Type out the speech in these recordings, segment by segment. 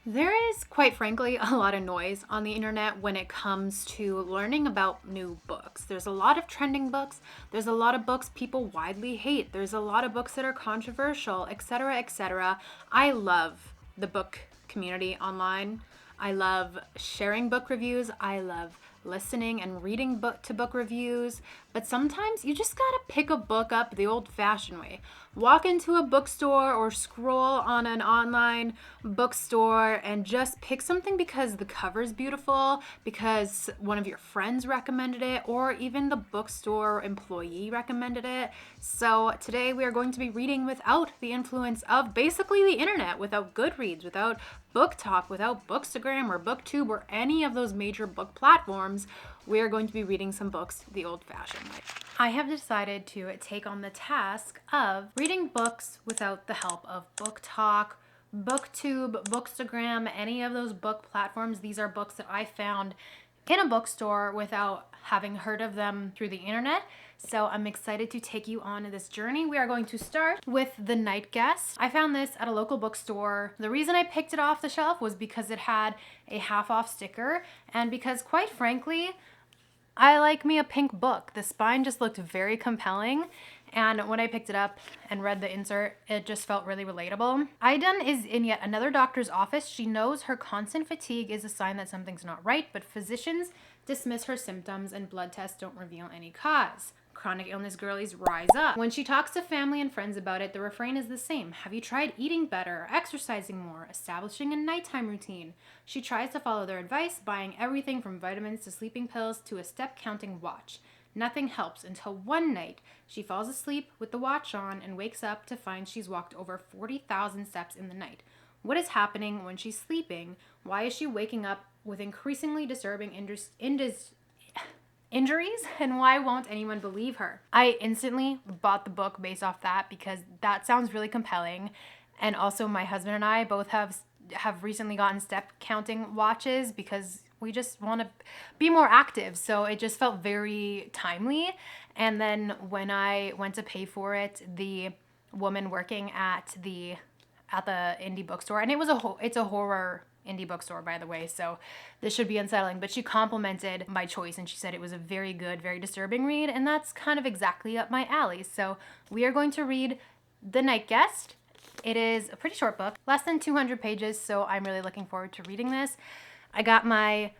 There is, quite frankly, a lot of noise on the internet when it comes to learning about new books. There's a lot of trending books, there's a lot of books people widely hate, there's a lot of books that are controversial, etc., etc. I love the book community online. I love sharing book reviews. I love listening and reading book reviews, but sometimes you just gotta pick a book up the old fashioned way. Walk into a bookstore or scroll on an online bookstore and just pick something because the cover's beautiful, because one of your friends recommended it, or even the bookstore employee recommended it. So today we are going to be reading without the influence of basically the internet, without Goodreads, without Book Talk, without Bookstagram or BookTube or any of those major book platforms. We are going to be reading some books the old-fashioned way. I have decided to take on the task of reading books without the help of Book Talk, BookTube, Bookstagram, any of those book platforms. These are books that I found in a bookstore without having heard of them through the internet. So I'm excited to take you on this journey. We are going to start with The Night Guest. I found this at a local bookstore. The reason I picked it off the shelf was because it had a half off sticker and because, quite frankly, I like me a pink book. The spine just looked very compelling, and when I picked it up and read the insert, it just felt really relatable. Aiden is in yet another doctor's office. She knows her constant fatigue is a sign that something's not right, but physicians dismiss her symptoms and blood tests don't reveal any cause. Chronic illness girlies rise up. When she talks to family and friends about it, the refrain is the same. Have you tried eating better, exercising more, establishing a nighttime routine? She tries to follow their advice, buying everything from vitamins to sleeping pills to a step-counting watch. Nothing helps until one night she falls asleep with the watch on and wakes up to find she's walked over 40,000 steps in the night. What is happening when she's sleeping? Why is she waking up with increasingly disturbing injuries, and why won't anyone believe her? I instantly bought the book based off that because that sounds really compelling. And also my husband and I both have recently gotten step counting watches because we just want to be more active. So it just felt very timely. And then when I went to pay for it, the woman working at the indie bookstore, and it's a horror indie bookstore, by the way, so this should be unsettling, but she complimented my choice and she said it was a very good, very disturbing read, and that's kind of exactly up my alley. So we are going to read The Night Guest. It is a pretty short book, less than 200 pages, so I'm really looking forward to reading this. I got my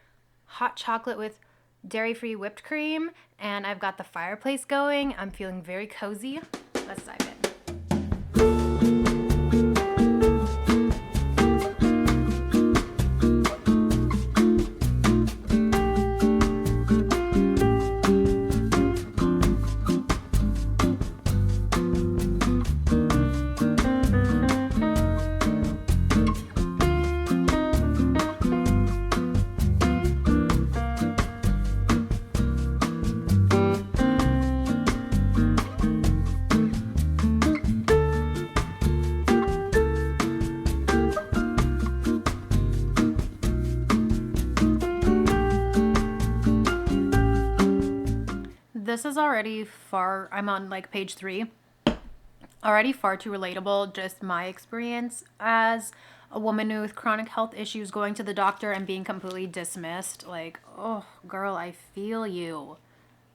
hot chocolate with dairy-free whipped cream, and I've got the fireplace going. I'm feeling very cozy. Let's dive in. This is already I'm on like page 3. Already far too relatable, just my experience as a woman with chronic health issues going to the doctor and being completely dismissed. Like, oh, girl, I feel you.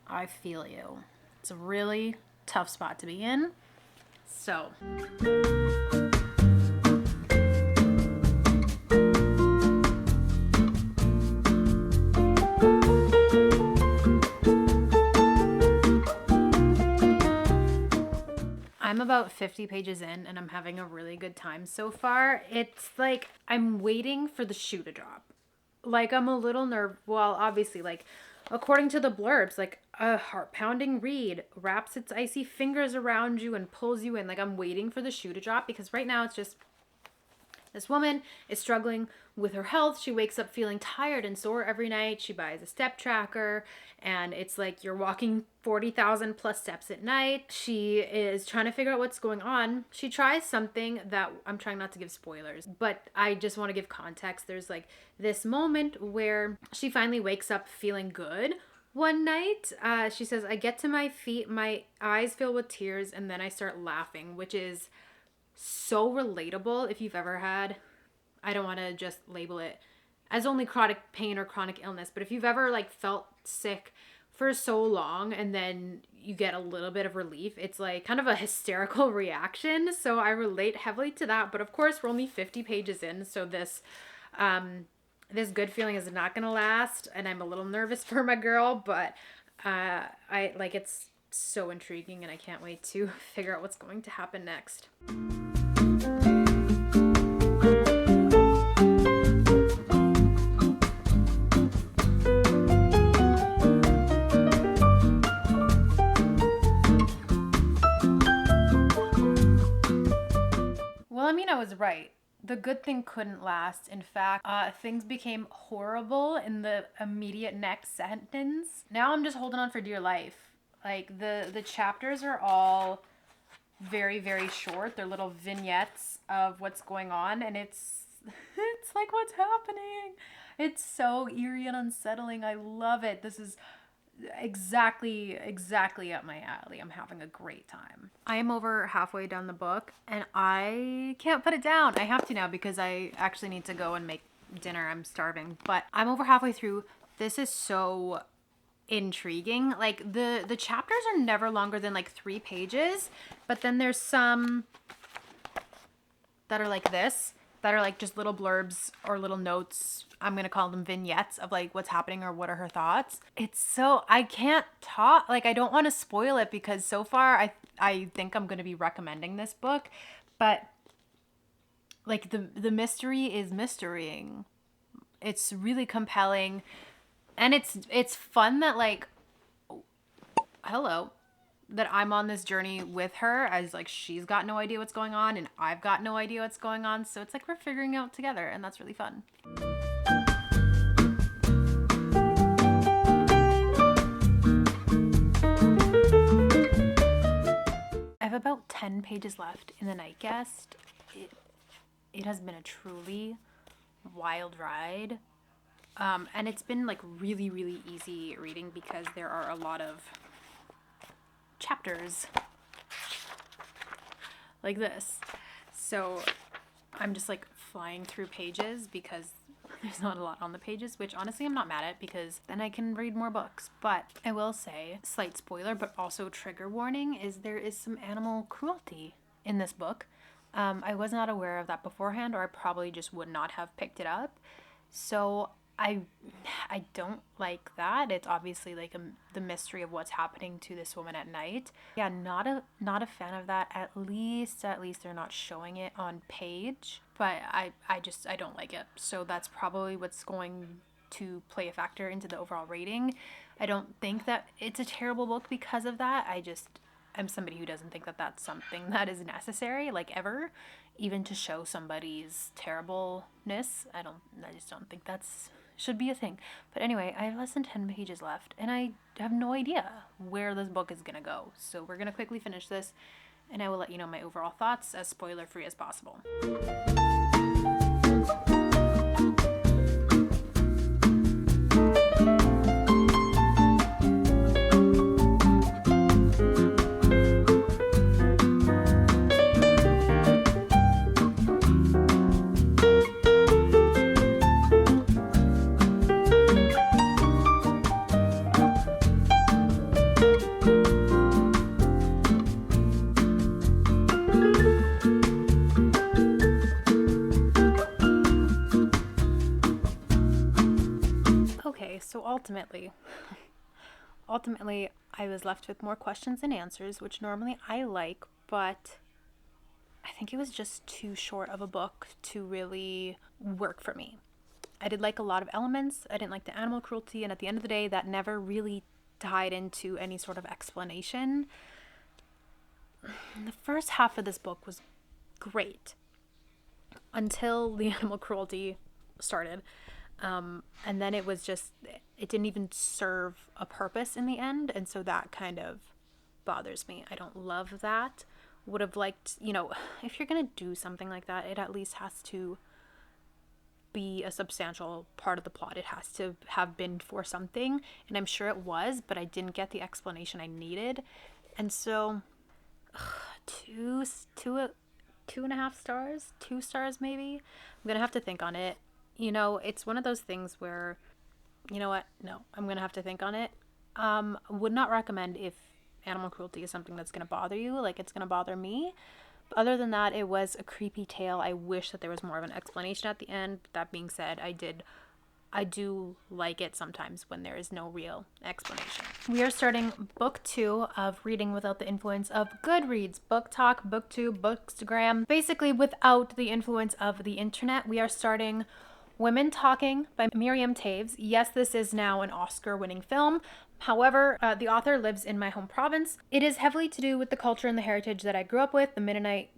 I feel you. It's a really tough spot to be in. So. I'm about 50 pages in and I'm having a really good time so far. It's like I'm waiting for the shoe to drop. Like I'm a little well, obviously, like according to the blurbs, like a heart-pounding read wraps its icy fingers around you and pulls you in. Like I'm waiting for the shoe to drop because right now it's just this woman is struggling with her health. She wakes up feeling tired and sore every night. She buys a step tracker and it's like you're walking 40,000 plus steps at night. She is trying to figure out what's going on. She tries something that I'm trying not to give spoilers, but I just want to give context. There's like this moment where she finally wakes up feeling good. One night, she says, I get to my feet, my eyes fill with tears, and then I start laughing, which is so relatable if you've ever had I don't want to just label it as only chronic pain or chronic illness, but if you've ever like felt sick for so long and then you get a little bit of relief, it's like kind of a hysterical reaction. So I relate heavily to that. But of course, we're only 50 pages in, so this good feeling is not gonna last, and I'm a little nervous for my girl, but I like, it's so intriguing, and I can't wait to figure out what's going to happen next. Well, I mean, I was right. The good thing couldn't last. In fact, things became horrible in the immediate next sentence. Now I'm just holding on for dear life. Like, the chapters are all very, very short. They're little vignettes of what's going on, and it's like, what's happening? It's so eerie and unsettling. I love it. This is exactly up my alley. I'm having a great time. I am over halfway down the book, and I can't put it down. I have to now because I actually need to go and make dinner. I'm starving, but I'm over halfway through. This is so intriguing. Like, the chapters are never longer than like 3 pages, but then there's some that are like this, that are like just little blurbs or little notes. I'm going to call them vignettes of like what's happening or what are her thoughts. It's so, I can't talk, like, I don't want to spoil it because so far I think I'm going to be recommending this book, but like the mystery is mysterying. It's really compelling, and it's fun that, like, hello, that I'm on this journey with her, as like she's got no idea what's going on and I've got no idea what's going on. So it's like we're figuring it out together, and that's really fun. I have about 10 pages left in The Night Guest. It has been a truly wild ride. And it's been like really, really easy reading because there are a lot of chapters like this. So I'm just like flying through pages because there's not a lot on the pages, which honestly I'm not mad at because then I can read more books. But I will say, slight spoiler, but also trigger warning, is there is some animal cruelty in this book. I was not aware of that beforehand, or I probably just would not have picked it up. So I don't like that. It's obviously like the mystery of what's happening to this woman at night. Yeah, not a fan of that. At least they're not showing it on page. But I don't like it. So that's probably what's going to play a factor into the overall rating. I don't think that it's a terrible book because of that. I'm somebody who doesn't think that that's something that is necessary, like, ever, even to show somebody's terribleness. I just don't think that's should be a thing. But anyway, I have less than 10 pages left, and I have no idea where this book is gonna go. So we're gonna quickly finish this, and I will let you know my overall thoughts as spoiler free as possible. So ultimately, I was left with more questions than answers, which normally I like, but I think it was just too short of a book to really work for me. I did like a lot of elements. I didn't like the animal cruelty, and at the end of the day, that never really tied into any sort of explanation. The first half of this book was great until the animal cruelty started. And then it didn't even serve a purpose in the end. And so that kind of bothers me. I don't love that. Would have liked, if you're going to do something like that, it at least has to be a substantial part of the plot. It has to have been for something. And I'm sure it was, but I didn't get the explanation I needed. And so too 2.5 stars, 2 stars maybe. I'm gonna have to think on it. It's one of those things where, you know what? No, I'm gonna have to think on it. Would not recommend if animal cruelty is something that's gonna bother you, like it's gonna bother me. But other than that, it was a creepy tale. I wish that there was more of an explanation at the end. That being said, I do like it sometimes when there is no real explanation. We are starting book 2 of Reading Without the Influence of Goodreads, BookTok, BookTube, Bookstagram. Basically, without the influence of the internet, we are starting Women Talking by Miriam Toews. Yes, this is now an Oscar-winning film. However, the author lives in my home province. It is heavily to do with the culture and the heritage that I grew up with, the Mennonite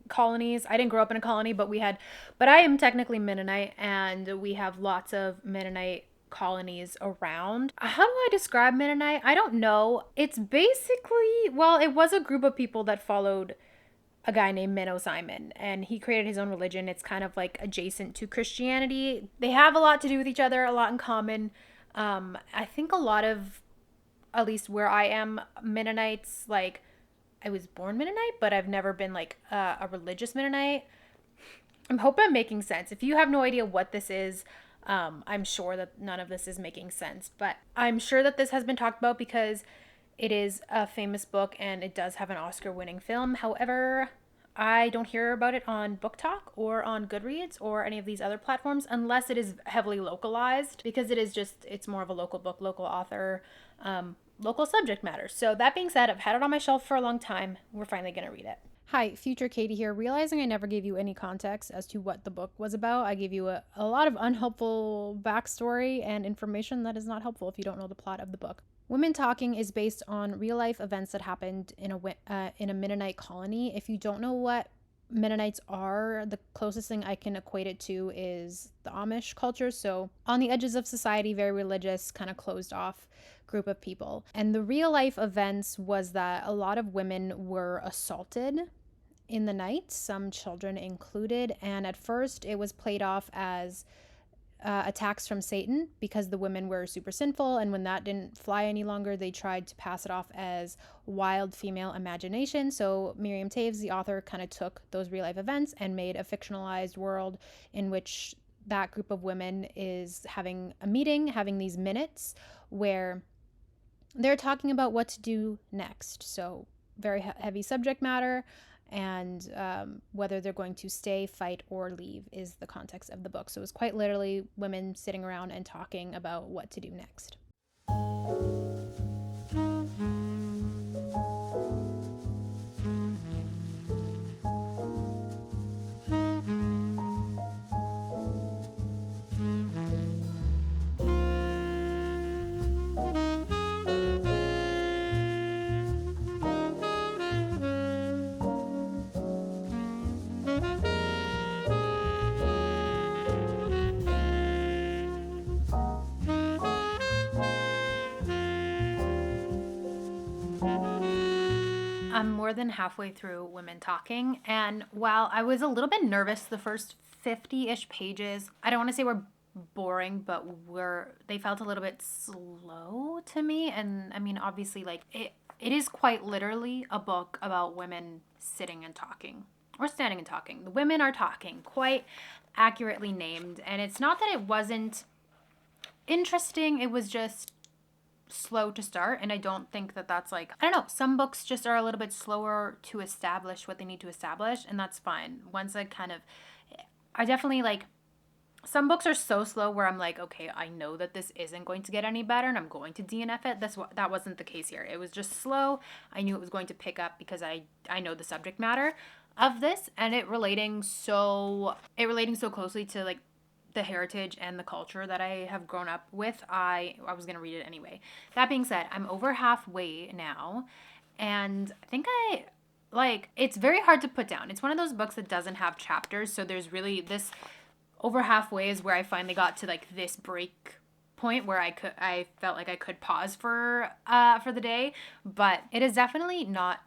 colonies. I didn't grow up in a colony, but I am technically Mennonite, and we have lots of Mennonite colonies around. How do I describe Mennonite? I don't know. It's basically, well, it was a group of people that followed a guy named Menno Simon, and he created his own religion. It's kind of like adjacent to Christianity. They have a lot to do with each other, a lot in common. I think a lot of, at least where I am, Mennonites, like, I was born Mennonite, but I've never been like a religious Mennonite. I'm hoping I'm making sense. If you have no idea what this is, I'm sure that none of this is making sense, but I'm sure that this has been talked about because it is a famous book and it does have an Oscar-winning film. However, I don't hear about it on BookTok or on Goodreads or any of these other platforms unless it is heavily localized, because it's more of a local book, local author, local subject matter. So that being said, I've had it on my shelf for a long time. We're finally going to read it. Hi, future Katie here. Realizing I never gave you any context as to what the book was about, I gave you a lot of unhelpful backstory and information that is not helpful if you don't know the plot of the book. Women Talking is based on real life events that happened in a Mennonite colony. If you don't know what Mennonites are, the closest thing I can equate it to is the Amish culture. So on the edges of society, very religious, kind of closed off group of people. And the real life events was that a lot of women were assaulted in the night, some children included. And at first it was played off as attacks from Satan because the women were super sinful, and when that didn't fly any longer, they tried to pass it off as wild female imagination. So Miriam Toews, the author, kind of took those real life events and made a fictionalized world in which that group of women is having a meeting, having these minutes where they're talking about what to do next. So very heavy subject matter, and whether they're going to stay, fight, or leave is the context of the book. So it was quite literally women sitting around and talking about what to do next. I'm more than halfway through Women Talking, and while I was a little bit nervous the first 50-ish pages, I don't want to say we're boring, but they felt a little bit slow to me. And I mean, obviously, like, it is quite literally a book about women sitting and talking, or standing and talking. The women are talking, quite accurately named, and it's not that it wasn't interesting, it was just slow to start. And I don't think that that's like, I don't know, some books just are a little bit slower to establish what they need to establish, and that's fine. Once I definitely, like, some books are so slow where I'm like, okay, I know that this isn't going to get any better and I'm going to DNF it. That wasn't the case here. It was just slow. I knew it was going to pick up because I know the subject matter of this, and it relating so closely to, like, the heritage and the culture that I have grown up with. I was going to read it anyway. That being said, I'm over halfway now, and I think it's very hard to put down. It's one of those books that doesn't have chapters, so there's really this over halfway is where I finally got to, like, this break point where I felt like I could pause for the day, but it is definitely not,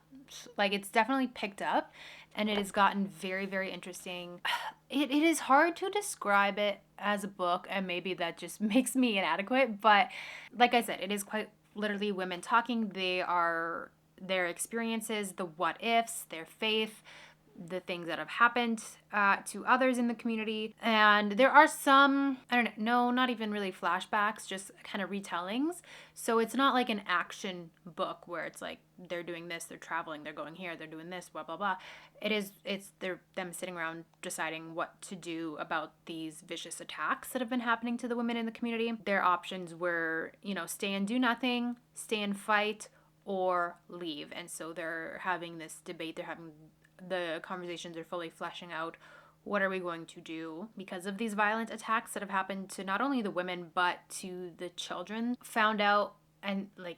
like, it's definitely picked up, and it has gotten very, very interesting. It is hard to describe it as a book, and maybe that just makes me inadequate, but like I said, it is quite literally women talking. Their experiences, the what ifs, their faith, the things that have happened to others in the community. And there are some, I don't know, no, not even really flashbacks, just kind of retellings. So it's not like an action book where it's like they're doing this, they're traveling, they're going here, they're doing this, blah, blah, blah. It's them sitting around deciding what to do about these vicious attacks that have been happening to the women in the community. Their options were, stay and do nothing, stay and fight, or leave. And so they're having this debate, the conversations are fully fleshing out what are we going to do because of these violent attacks that have happened to not only the women but to the children. Found out, and like,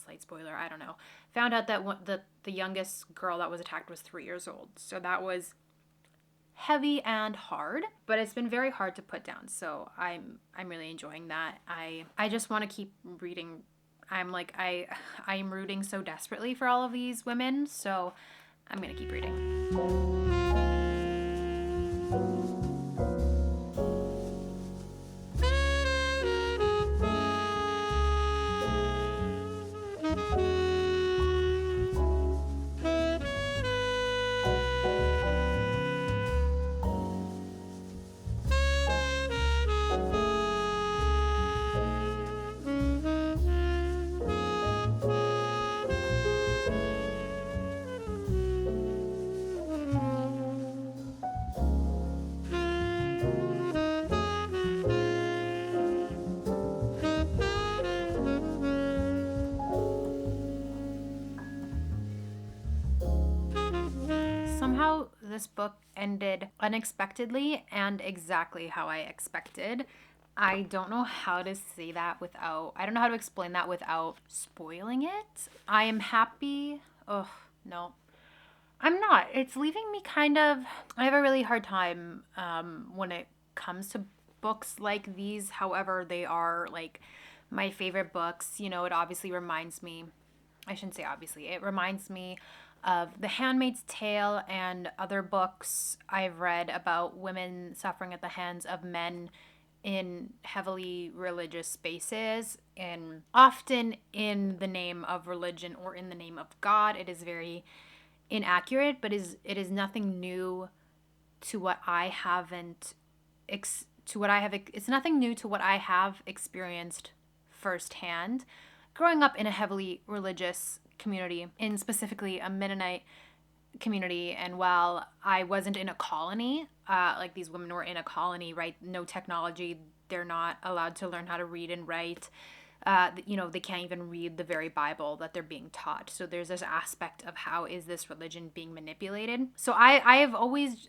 slight spoiler, I don't know, found out that the youngest girl that was attacked was 3 years old. So that was heavy and hard, but it's been very hard to put down. So I'm really enjoying that. I just want to keep reading. I'm like, I'm rooting so desperately for all of these women, so I'm gonna keep reading. Somehow this book ended unexpectedly and exactly how I expected. I don't know how to say that I don't know how to explain that without spoiling it. I am happy. Oh, no. I'm not. It's leaving me I have a really hard time when it comes to books like these. However, they are like my favorite books. It obviously reminds me, I shouldn't say obviously, it reminds me of The Handmaid's Tale and other books I've read about women suffering at the hands of men in heavily religious spaces, and often in the name of religion or in the name of God. It is very inaccurate, but it is nothing new to what I haven't it's nothing new to what I have experienced firsthand growing up in a heavily religious community, in specifically a Mennonite community. And while I wasn't in a colony, like these women were in a colony, right? No technology, they're not allowed to learn how to read and write. They can't even read the very Bible that they're being taught. So there's this aspect of how is this religion being manipulated. So I have always,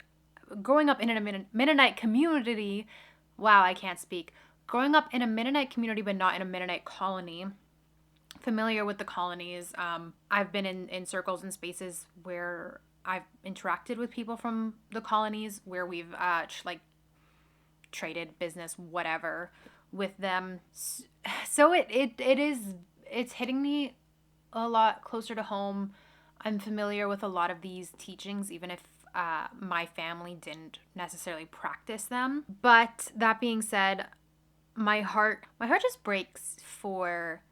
growing up in a Mennonite community, wow, I can't speak. Growing up in a Mennonite community, but not in a Mennonite colony, familiar with the colonies. I've been in circles and spaces where I've interacted with people from the colonies, where we've traded business, whatever, with them. So it's hitting me a lot closer to home. I'm familiar with a lot of these teachings, even if my family didn't necessarily practice them. But that being said, my heart just breaks for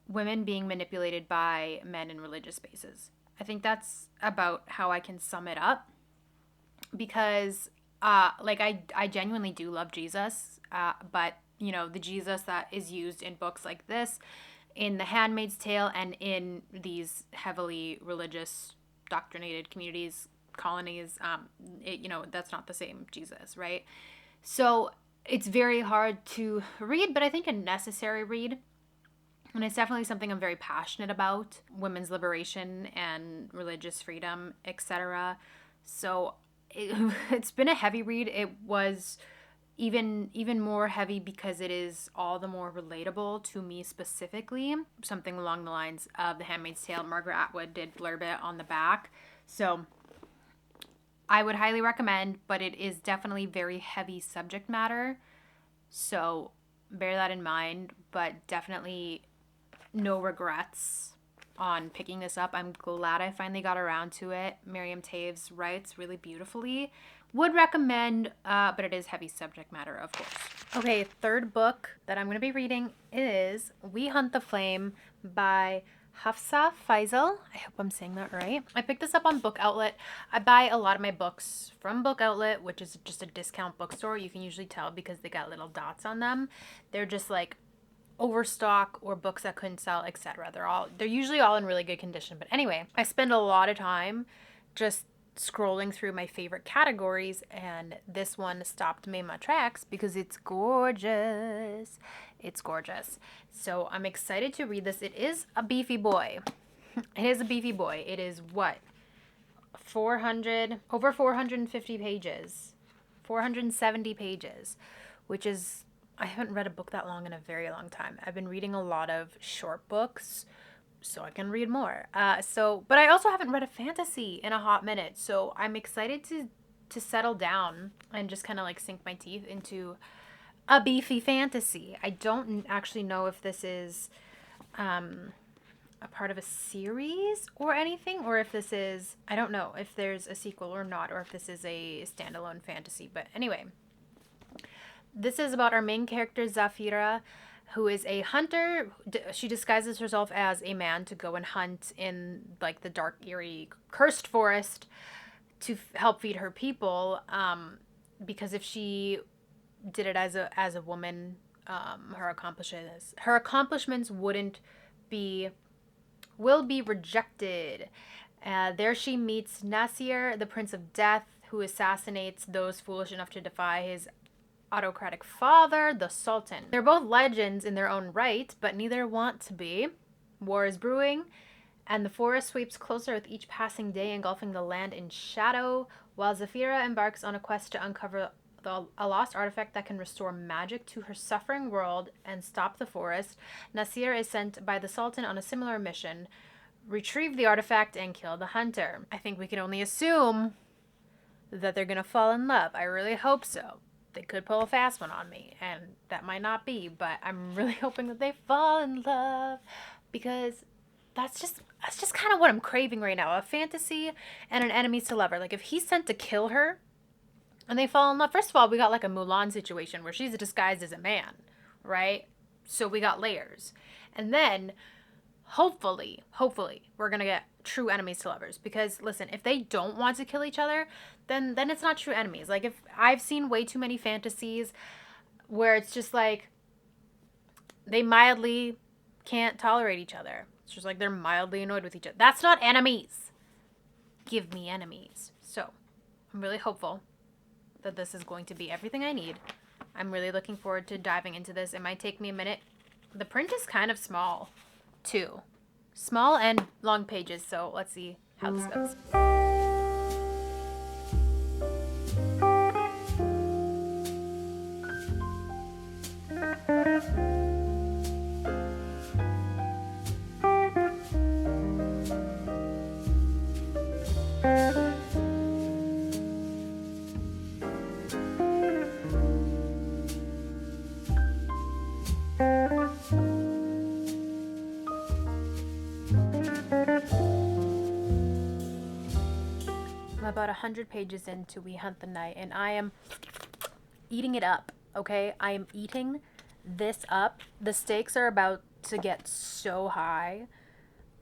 women being manipulated by men in religious spaces. I think that's about how I can sum it up, because I genuinely do love Jesus, but the Jesus that is used in books like this, in The Handmaid's Tale, and in these heavily religious doctrinated communities, colonies, that's not the same Jesus, right? So it's very hard to read, but I think a necessary read. And it's definitely something I'm very passionate about, women's liberation and religious freedom, etc. So it's been a heavy read. It was even more heavy because it is all the more relatable to me specifically. Something along the lines of The Handmaid's Tale. Margaret Atwood did blurb it on the back. So I would highly recommend, but it is definitely very heavy subject matter. So bear that in mind, but definitely no regrets on picking this up. I'm glad I finally got around to it. Miriam Toews writes really beautifully. Would recommend, but it is heavy subject matter, of course. Okay, third book that I'm going to be reading is We Hunt the Flame by Hafsa Faisal. I hope I'm saying that right. I picked this up on Book Outlet. I buy a lot of my books from Book Outlet, which is just a discount bookstore. You can usually tell because they got little dots on them. They're just like overstock or books that couldn't sell, etc. They're usually all in really good condition. But anyway, I spend a lot of time just scrolling through my favorite categories, and this one stopped me in my tracks because it's gorgeous. It's gorgeous. So I'm excited to read this. It is a beefy boy. It is a beefy boy. It is what? Over 450 pages. 470 pages, which is, I haven't read a book that long in a very long time. I've been reading a lot of short books so I can read more. But I also haven't read a fantasy in a hot minute. So I'm excited to settle down and just kind of like sink my teeth into a beefy fantasy. I don't actually know if this is a part of a series or anything, or if this is, I don't know if there's a sequel or not, or if this is a standalone fantasy. But anyway, this is about our main character, Zafira, who is a hunter. She disguises herself as a man to go and hunt in like the dark, eerie, cursed forest to help feed her people. Because if she did it as a woman, her accomplishments will be rejected. There she meets Nasir, the Prince of Death, who assassinates those foolish enough to defy his autocratic father, the Sultan. They're both legends in their own right, but neither want to be. War is brewing, and the forest sweeps closer with each passing day, engulfing the land in shadow, while Zafira embarks on a quest to uncover a lost artifact that can restore magic to her suffering world and stop the forest. Nasir is sent by the Sultan on a similar mission: retrieve the artifact and kill the hunter. I think we can only assume that they're gonna fall in love. I really hope so. They could pull a fast one on me, and that might not be, but I'm really hoping that they fall in love, because that's just kind of what I'm craving right now. A fantasy and an enemies to lover. Like, if he's sent to kill her and they fall in love, first of all, we got like a Mulan situation where she's disguised as a man, right? So we got layers. And then hopefully we're gonna get true enemies to lovers, because listen, if they don't want to kill each other, then it's not true enemies. Like, if I've seen way too many fantasies where it's just like they mildly can't tolerate each other. It's just like they're mildly annoyed with each other. That's not enemies. Give me enemies. So I'm really hopeful that this is going to be everything I need. I'm really looking forward to diving into this. It might take me a minute. The print is kind of small too. Small and long pages, so let's see how this goes. I'm about 100 pages into We Hunt the Night, and I am eating it up, okay? I am eating this up. The stakes are about to get so high.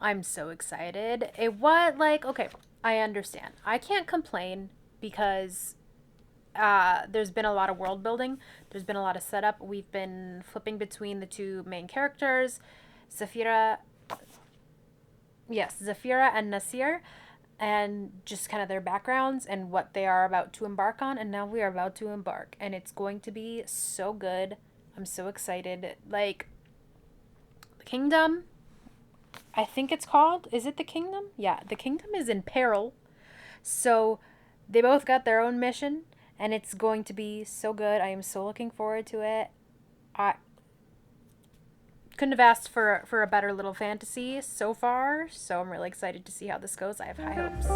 I'm so excited. Okay, I understand. I can't complain because there's been a lot of world building. There's been a lot of setup. We've been flipping between the two main characters, Zafira and Nasir, and just kind of their backgrounds and what they are about to embark on. And now we are about to embark, and it's going to be so good. I'm so excited. Like, the kingdom, I think it's called, is it the kingdom? Yeah, the kingdom is in peril. So they both got their own mission, and it's going to be so good. I am so looking forward to it. I couldn't have asked for a better little fantasy so far, so I'm really excited to see how this goes. I have high hopes.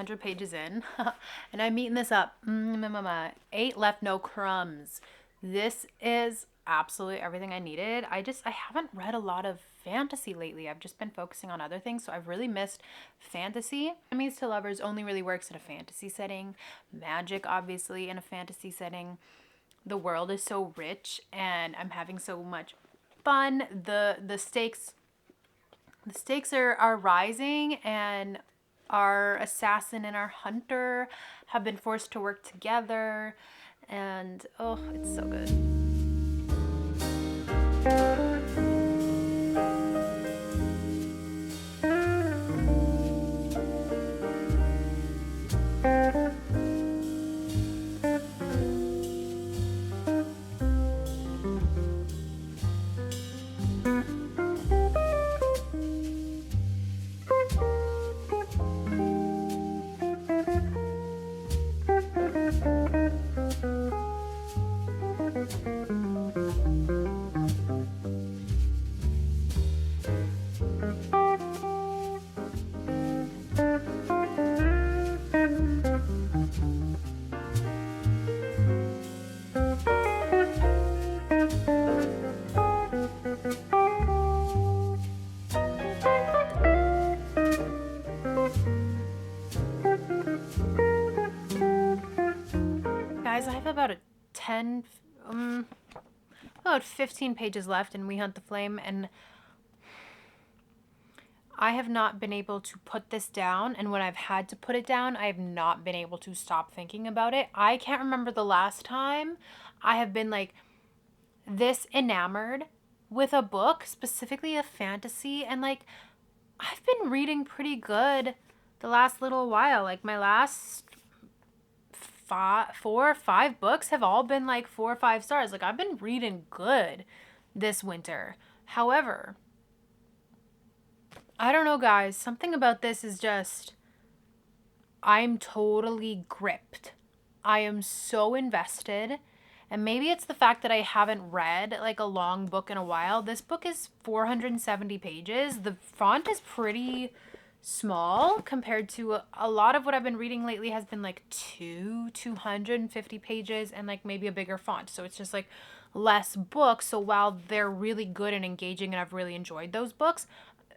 300 pages in, and I'm eating this up. 8 left, no crumbs. This is absolutely everything I needed. I haven't read a lot of fantasy lately. I've just been focusing on other things, so I've really missed fantasy. Enemies to Lovers only really works in a fantasy setting. Magic, obviously, in a fantasy setting. The world is so rich, and I'm having so much fun. The stakes are rising, and our assassin and our hunter have been forced to work together, and oh, it's so good. Guys, I have about about 15 pages left in We Hunt the Flame, and I have not been able to put this down, and when I've had to put it down, I have not been able to stop thinking about it. I can't remember the last time I have been like this enamored with a book, specifically a fantasy, and like I've been reading pretty good the last little while. Like my last 4 or 5 books have all been like 4 or 5 stars. Like I've been reading good this winter. However, I don't know, guys. Something about this is just, I'm totally gripped. I am so invested. And maybe it's the fact that I haven't read like a long book in a while. This book is 470 pages. The font is pretty small compared to a lot of what I've been reading lately has been like 250 pages and like maybe a bigger font. So it's just like less books. So while they're really good and engaging and I've really enjoyed those books,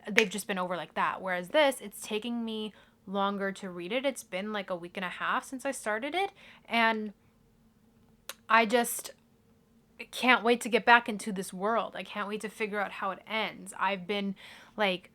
they've just been over like that. Whereas this, it's taking me longer to read it. It's been like a week and a half since I started it, and I just can't wait to get back into this world. I can't wait to figure out how it ends. I've been like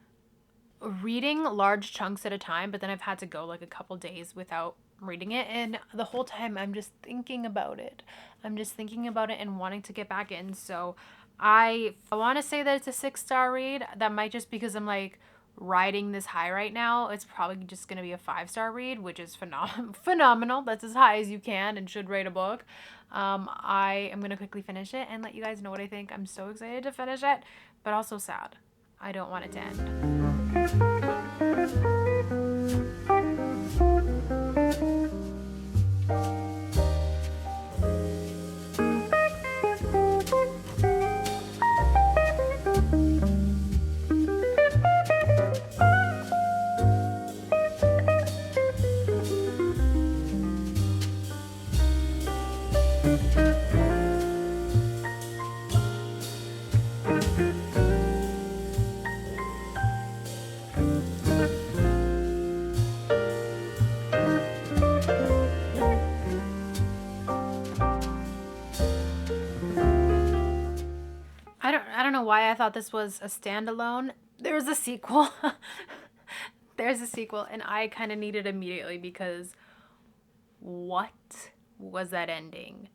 reading large chunks at a time, but then I've had to go like a couple days without reading it, and the whole time I'm just thinking about it. I'm just thinking about it and wanting to get back in. So I want to say that it's a 6-star read. That might just because I'm like riding this high right now. It's probably just going to be a 5-star read, which is phenomenal. That's as high as you can and should rate a book. I am going to quickly finish it and let you guys know what I think. I'm so excited to finish it, but also sad. I don't want it to end. I don't know why I thought this was a standalone. There's a sequel. There's a sequel, and I kind of need it immediately because what was that ending?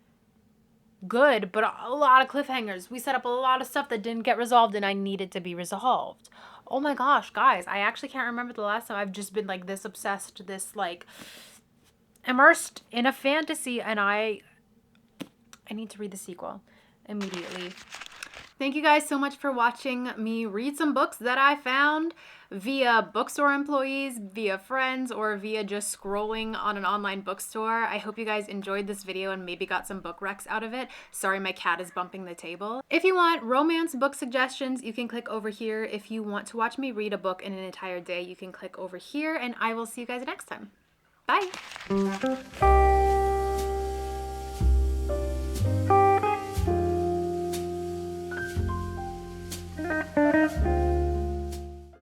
Good, but a lot of cliffhangers. We set up a lot of stuff that didn't get resolved, and I needed to be resolved. Oh my gosh, guys, I actually can't remember the last time I've just been like this obsessed, this like immersed in a fantasy, and I need to read the sequel immediately. Thank you guys so much for watching me read some books that I found via bookstore employees, via friends, or via just scrolling on an online bookstore. I hope you guys enjoyed this video and maybe got some book recs out of it. Sorry, my cat is bumping the table. If you want romance book suggestions, you can click over here. If you want to watch me read a book in an entire day, you can click over here, and I will see you guys next time. Bye.